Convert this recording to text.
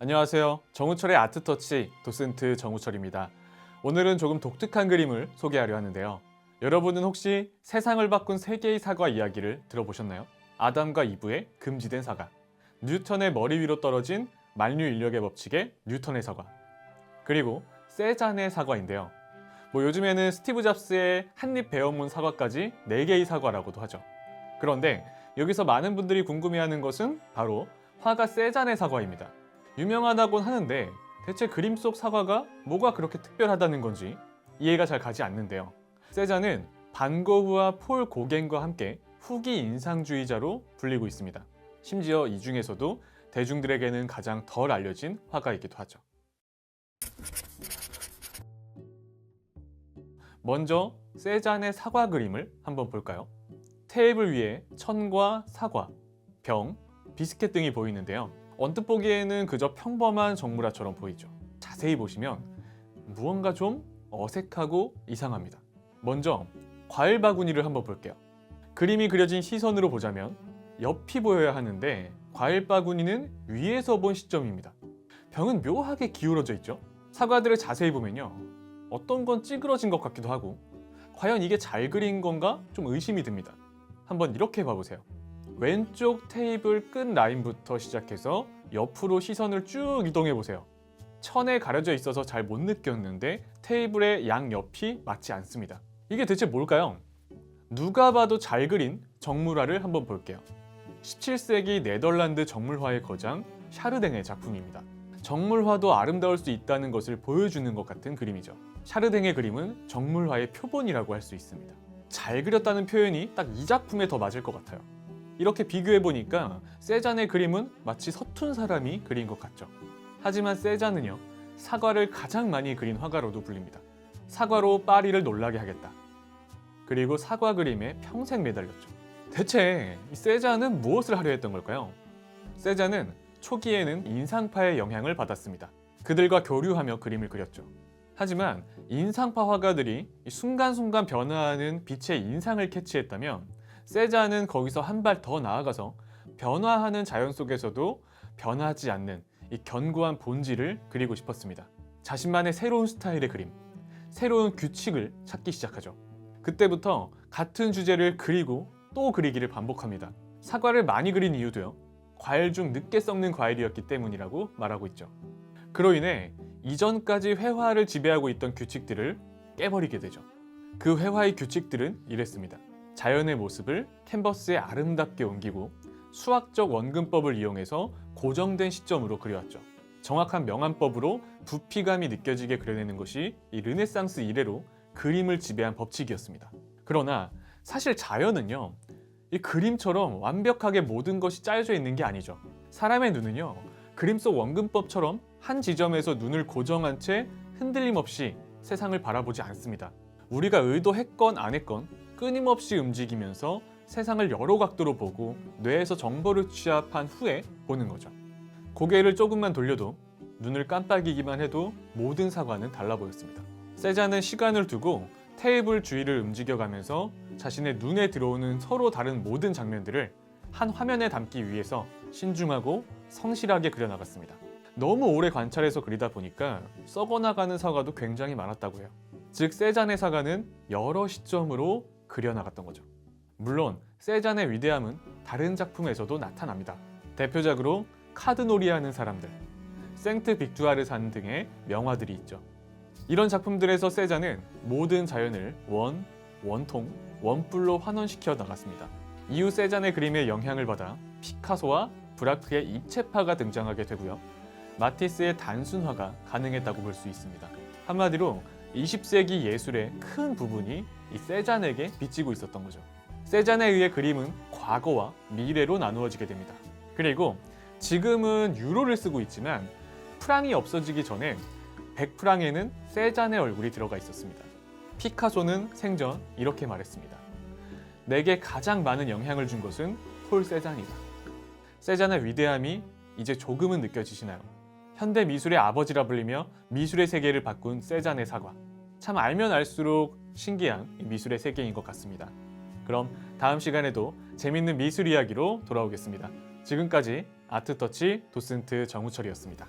안녕하세요. 정우철의 아트터치 도슨트 정우철입니다. 오늘은 조금 독특한 그림을 소개하려 하는데요. 여러분은 혹시 세상을 바꾼 세 개의 사과 이야기를 들어보셨나요? 아담과 이브의 금지된 사과, 뉴턴의 머리 위로 떨어진 만류 인력의 법칙의 뉴턴의 사과, 그리고 세잔의 사과인데요. 요즘에는 스티브 잡스의 한입 베어문 사과까지 4개의 사과라고도 하죠. 그런데 여기서 많은 분들이 궁금해하는 것은 바로 화가 세잔의 사과입니다. 유명하다곤 하는데 대체 그림 속 사과가 뭐가 그렇게 특별하다는 건지 이해가 잘 가지 않는데요. 세잔은 반 고흐와 폴 고겐과 함께 후기 인상주의자로 불리고 있습니다. 심지어 이 중에서도 대중들에게는 가장 덜 알려진 화가이기도 하죠. 먼저 세잔의 사과 그림을 한번 볼까요? 테이블 위에 천과 사과, 병, 비스켓 등이 보이는데요. 언뜻 보기에는 그저 평범한 정물화처럼 보이죠. 자세히 보시면 무언가 좀 어색하고 이상합니다. 먼저 과일 바구니를 한번 볼게요. 그림이 그려진 시선으로 보자면 옆이 보여야 하는데 과일 바구니는 위에서 본 시점입니다. 병은 묘하게 기울어져 있죠. 사과들을 자세히 보면요, 어떤 건 찌그러진 것 같기도 하고 과연 이게 잘 그린 건가 좀 의심이 듭니다. 한번 이렇게 봐보세요. 왼쪽 테이블 끝 라인부터 시작해서 옆으로 시선을 쭉 이동해 보세요. 천에 가려져 있어서 잘 못 느꼈는데 테이블의 양옆이 맞지 않습니다. 이게 대체 뭘까요? 누가 봐도 잘 그린 정물화를 한번 볼게요. 17세기 네덜란드 정물화의 거장 샤르댕의 작품입니다. 정물화도 아름다울 수 있다는 것을 보여주는 것 같은 그림이죠. 샤르댕의 그림은 정물화의 표본이라고 할 수 있습니다. 잘 그렸다는 표현이 딱 이 작품에 더 맞을 것 같아요. 이렇게 비교해보니까 세잔의 그림은 마치 서툰 사람이 그린 것 같죠. 하지만 세잔은요, 사과를 가장 많이 그린 화가로도 불립니다. 사과로 파리를 놀라게 하겠다. 그리고 사과 그림에 평생 매달렸죠. 대체 이 세잔은 무엇을 하려 했던 걸까요? 세잔은 초기에는 인상파의 영향을 받았습니다. 그들과 교류하며 그림을 그렸죠. 하지만 인상파 화가들이 순간순간 변화하는 빛의 인상을 캐치했다면 세잔은 거기서 한 발 더 나아가서 변화하는 자연 속에서도 변하지 않는 이 견고한 본질을 그리고 싶었습니다. 자신만의 새로운 스타일의 그림, 새로운 규칙을 찾기 시작하죠. 그때부터 같은 주제를 그리고 또 그리기를 반복합니다. 사과를 많이 그린 이유도요, 과일 중 늦게 썩는 과일이었기 때문이라고 말하고 있죠. 그로 인해 이전까지 회화를 지배하고 있던 규칙들을 깨버리게 되죠. 그 회화의 규칙들은 이랬습니다. 자연의 모습을 캔버스에 아름답게 옮기고 수학적 원근법을 이용해서 고정된 시점으로 그려왔죠. 정확한 명암법으로 부피감이 느껴지게 그려내는 것이 이 르네상스 이래로 그림을 지배한 법칙이었습니다. 그러나 사실 자연은요, 이 그림처럼 완벽하게 모든 것이 짜여져 있는 게 아니죠. 사람의 눈은요, 그림 속 원근법처럼 한 지점에서 눈을 고정한 채 흔들림 없이 세상을 바라보지 않습니다. 우리가 의도했건 안 했건 끊임없이 움직이면서 세상을 여러 각도로 보고 뇌에서 정보를 취합한 후에 보는 거죠. 고개를 조금만 돌려도, 눈을 깜빡이기만 해도 모든 사과는 달라 보였습니다. 세잔은 시간을 두고 테이블 주위를 움직여가면서 자신의 눈에 들어오는 서로 다른 모든 장면들을 한 화면에 담기 위해서 신중하고 성실하게 그려나갔습니다. 너무 오래 관찰해서 그리다 보니까 썩어나가는 사과도 굉장히 많았다고 해요. 즉 세잔의 사과는 여러 시점으로 그려나갔던 거죠. 물론 세잔의 위대함은 다른 작품에서도 나타납니다. 대표작으로 카드놀이하는 사람들, 생트 빅투아르 산 등의 명화들이 있죠. 이런 작품들에서 세잔은 모든 자연을 원통, 원뿔로 환원시켜 나갔습니다. 이후 세잔의 그림에 영향을 받아 피카소와 브라크의 입체파가 등장하게 되고요. 마티스의 단순화가 가능했다고 볼 수 있습니다. 한마디로 20세기 예술의 큰 부분이 이 세잔에게 비치고 있었던 거죠. 세잔에 의해 그림은 과거와 미래로 나누어지게 됩니다. 그리고 지금은 유로를 쓰고 있지만 프랑이 없어지기 전에 100프랑에는 세잔의 얼굴이 들어가 있었습니다. 피카소는 생전 이렇게 말했습니다. 내게 가장 많은 영향을 준 것은 폴 세잔이다. 세잔의 위대함이 이제 조금은 느껴지시나요? 현대 미술의 아버지라 불리며 미술의 세계를 바꾼 세잔의 사과. 참 알면 알수록 신기한 미술의 세계인 것 같습니다. 그럼 다음 시간에도 재밌는 미술 이야기로 돌아오겠습니다. 지금까지 아트터치 도슨트 정우철이었습니다.